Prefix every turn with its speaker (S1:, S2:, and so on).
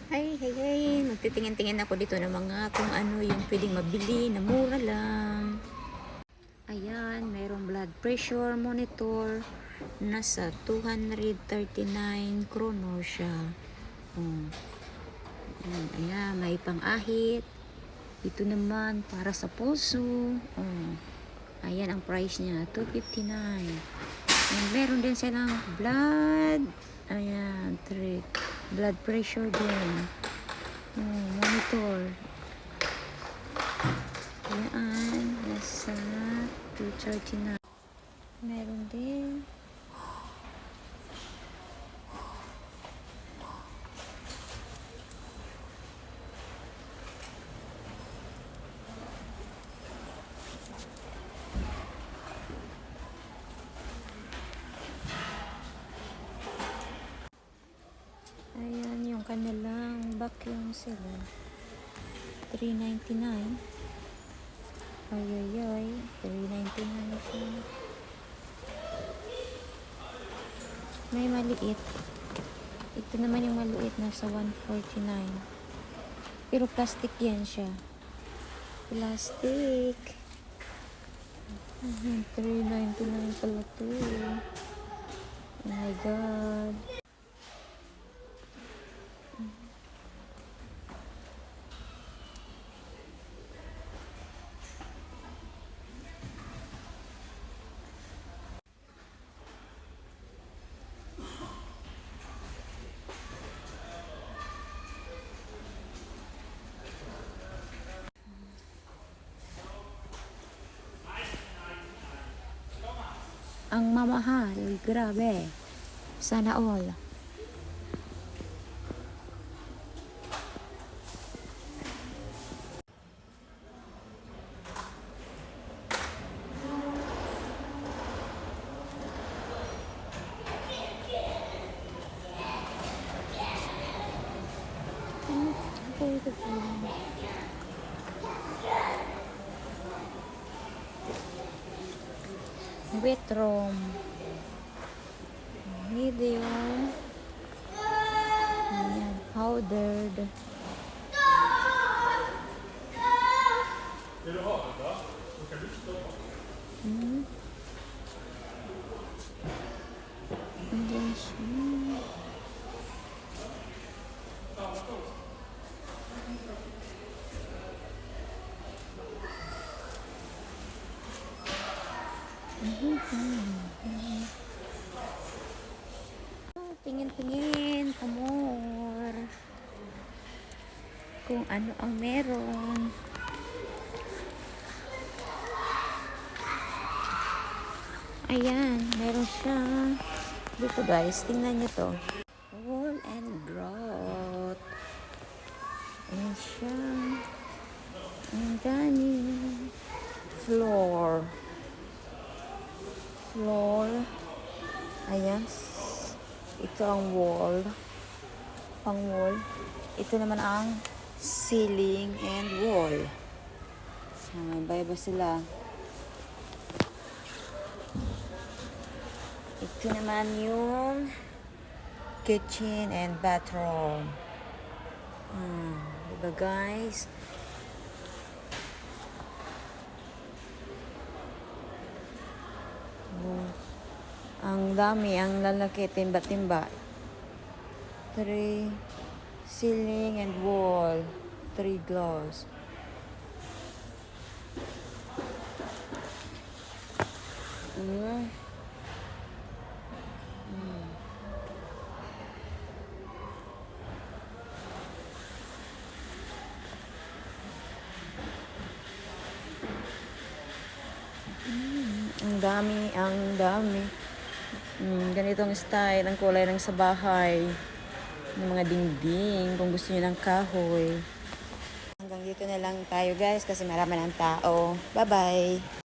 S1: Hey. Magtitingin-tingin ako dito ng mga kung ano yung pwedeng mabili na mura lang. Ayan, mayroong blood pressure monitor. Nasa 239 krono siya. Ayan, may pang-ahit. Ito naman para sa pulso. Ayan ang price niya, 259. And meron din silang blood. Ayan, blood pressure din. Monitor. Ayan, nasa 239. Meron din. Ayan, yung kanilang vacuum sila. 399. Ay, 399 siya. May maliit. Ito naman yung maliit, nasa 149. Pero plastic yan siya. Plastic. 399 pala to. Oh my God. Ang mamahal, grabe. Sana all. Wetrom. Medium. Ayan, powdered. Ayan siya. Tingin-tingin, more. Kung ano ang meron. Ayan, meron siya. Dito guys, tingnan nyo to. Wall and grout. Ayan siya. Ang dami. Floor. Ayan. Ito ang wall. Pang wall. Ito naman ang ceiling and wall. Iba-iba sila. Ito naman yung kitchen and bathroom. Diba guys? Ang dami, ang lalaki, timba-timba. 3 ceiling and wall. 3 glass. Ang dami. Ganitong style, ang kulay ng sa bahay. Ng mga dingding, kung gusto niyo ng kahoy. Hanggang dito na lang tayo guys, kasi marami ng tao. Bye-bye!